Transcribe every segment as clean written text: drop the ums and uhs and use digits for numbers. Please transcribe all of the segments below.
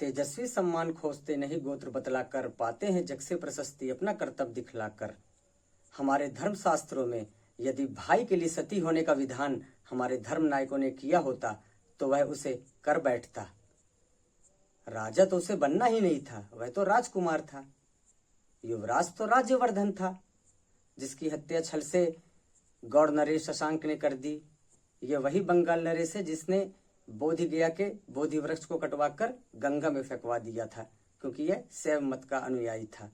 तेजस्वी सम्मान खोजते नहीं गोत्र बतलाकर, पाते हैं जग से प्रशस्ति अपना कर्तव्य दिखलाकर। हमारे धर्म शास्त्रों में यदि भाई के लिए सती होने का विधान हमारे धर्म नायकों ने किया होता तो वह उसे कर बैठता। राजा तो उसे बनना ही नहीं था, वह तो राजकुमार था। युवराज तो राज्यवर्धन था, जिसकी हत्या छल से गौड़ नरेश शशांक ने कर दी। ये वही बंगाल नरेश है जिसने बोधि गया के बोधि वृक्ष को कटवाकर गंगा में फेंकवा दिया था, क्योंकि यह शैव मत का अनुयायी था।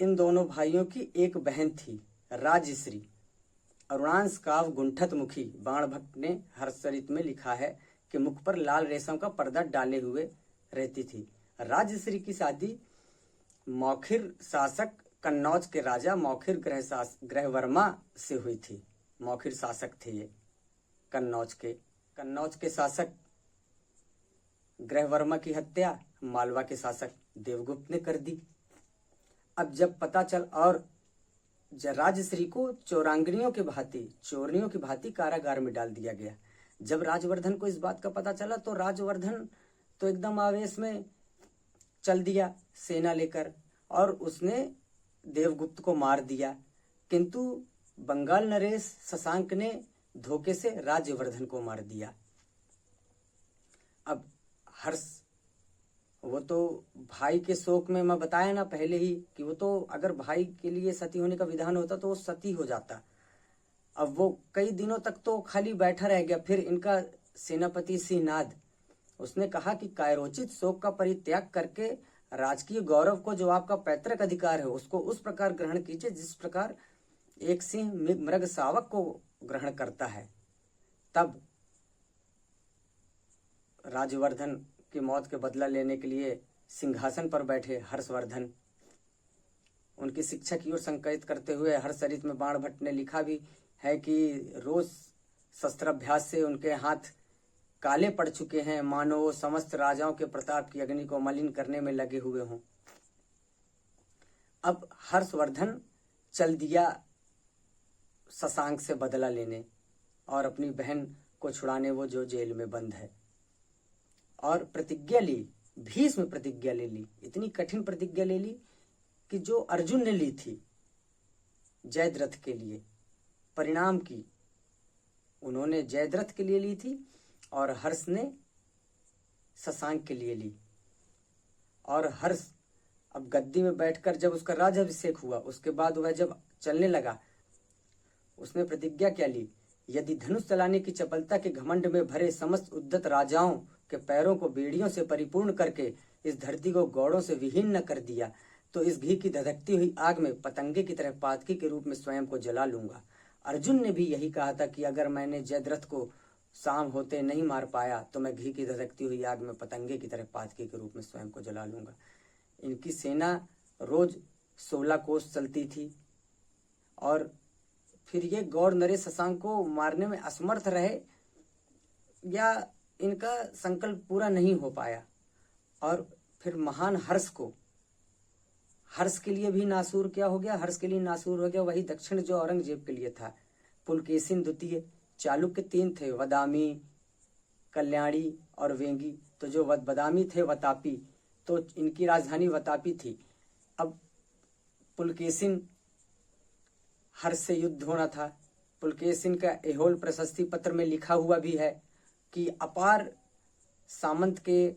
इन दोनों भाइयों की एक बहन थी, राजश्री। अरुणांश काव्य गुंठत मुखी बाण भट्ट ने हर्षचरित में लिखा है कि मुख पर लाल रेशम का पर्दा डाले हुए रहती थी। राजश्री की शादी मौखिर शासक कन्नौज के राजा मौखिर ग्रहवर्मा से हुई थी। मौखिर शासक थे ये कन्नौज के शासक ग्रहवर्मा की हत्या मालवा के शासक देवगुप्त ने कर दी। अब जब पता चल और राजश्री को चोरनियों की भांति कारागार में डाल दिया गया। जब राजवर्धन को इस बात का पता चला तो राजवर्धन तो एकदम आवेश में चल दिया सेना लेकर और उसने देवगुप्त को मार दिया। किंतु बंगाल नरेश शशांक ने धोखे से राज्यवर्धन को मार दिया। अब हर्ष वो तो भाई के शोक में, मैं बताया ना पहले ही कि वो तो अगर भाई के लिए सती होने का विधान होता तो वो सती हो जाता। अब वो कई दिनों तक तो खाली बैठा रह गया। फिर इनका सेनापति सिंहनाद उसने कहा कि कायरोचित शोक का परित्याग करके राजकीय गौरव को, जो आपका पैतृक अधिकार है, उसको उस प्रकार ग्रहण कीजिए जिस प्रकार एक सिंह मृग शावक को ग्रहण करता है। तब राजवर्धन की मौत के बदला लेने के लिए सिंहासन पर बैठे हर्षवर्धन। उनकी शिक्षा की ओर संकेत करते हुए हर्षचरित में बाण भट्ट ने लिखा भी है कि रोज शस्त्राभ्यास से उनके हाथ काले पड़ चुके हैं, मानो वो समस्त राजाओं के प्रताप की अग्नि को मलिन करने में लगे हुए हों। अब हर्षवर्धन चल दिया शशांक से बदला लेने और अपनी बहन को छुड़ाने, वो जो जेल में बंद है। और प्रतिज्ञा ली, भीष्म प्रतिज्ञा ले ली, इतनी कठिन प्रतिज्ञा ले ली कि जो अर्जुन ने ली थी जयद्रथ के लिए, परिणाम की उन्होंने जयद्रथ के लिए ली थी और हर्ष ने शशांक के लिए ली। और हर्ष अब गद्दी में बैठकर जब उसका राज्याभिषेक हुआ, उसके बाद वह जब चलने लगा, उसने प्रतिज्ञा क्या ली, यदि धनुष चलाने की चपलता के घमंड में भरे समस्त उद्धत राजाओं के पैरों को बेड़ियों से परिपूर्ण करके इस धरती को गौड़ों से विहीन न कर दिया, तो इस घी की धधकती हुई आग में पतंगे की तरह पातकी के रूप में स्वयं को जला लूंगा। अर्जुन ने भी यही कहा था कि अगर मैंने जयद्रथ को शाम होते नहीं मार पाया तो मैं घी की धधकती हुई आग में पतंगे की तरह पातकी के रूप में स्वयं को जला लूंगा। इनकी सेना रोज 16 कोस चलती थी और फिर ये गौड़ नरेश शशांक को मारने में असमर्थ रहे या इनका संकल्प पूरा नहीं हो पाया। और फिर महान हर्ष के लिए भी नासूर क्या हो गया, हर्ष के लिए नासूर हो गया वही दक्षिण जो औरंगजेब के लिए था। पुलकेशिन द्वितीय, चालुक्य 3 थे, वदामी, कल्याणी और वेंगी। तो जो बदामी थे वतापी, तो इनकी राजधानी वतापी थी। अब पुलकेशिन हर्ष से युद्ध होना था। पुलकेशिन का एहोल प्रशस्ति पत्र में लिखा हुआ भी है कि अपार सामंत के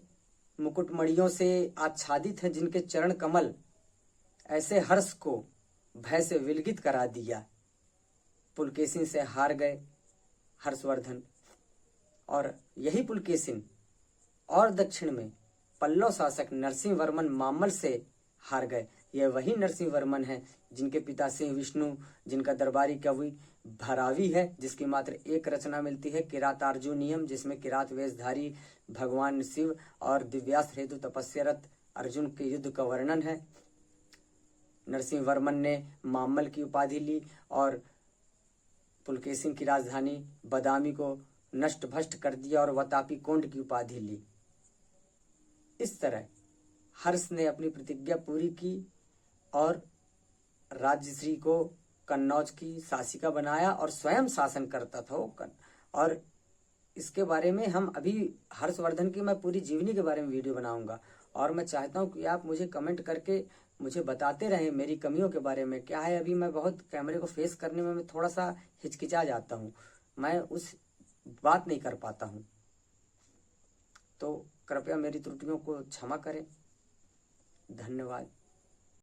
मुकुटमणियों से आच्छादित है जिनके चरण कमल ऐसे हर्ष को भय से विलगित करा दिया। पुलकेशिन से हार गए हर्षवर्धन। और यही पुलकेशिन और दक्षिण में पल्लव शासक नरसिंह वर्मन मामल से हार गए। यह वही नरसिंह वर्मन है जिनके पिता सिंह विष्णु, जिनका दरबारी कवि भरावी है, जिसकी मात्र एक रचना मिलती है किरातार्जुनियम, जिसमें किरात वेशधारी भगवान शिव और दिव्यास्त्र हेतु तपस्यारत अर्जुन के युद्ध का वर्णन है। नरसिंह वर्मन ने मामल की उपाधि ली और पुलकेशिन की राजधानी बदामी को नष्ट भ्रष्ट कर दिया और वतापी कोंड की उपाधि ली। इस तरह हर्ष ने अपनी प्रतिज्ञा पूरी की और राजश्री को कन्नौज की शासिका बनाया और स्वयं शासन करता था वो। और इसके बारे में हम अभी हर्षवर्धन की मैं पूरी जीवनी के बारे में वीडियो बनाऊंगा। और मैं चाहता हूं कि आप मुझे कमेंट करके मुझे बताते रहें मेरी कमियों के बारे में। क्या है, अभी मैं बहुत कैमरे को फेस करने में मैं थोड़ा सा हिचकिचा जाता हूं, मैं उस बात नहीं कर पाता हूं, तो कृपया मेरी त्रुटियों को क्षमा करें। धन्यवाद।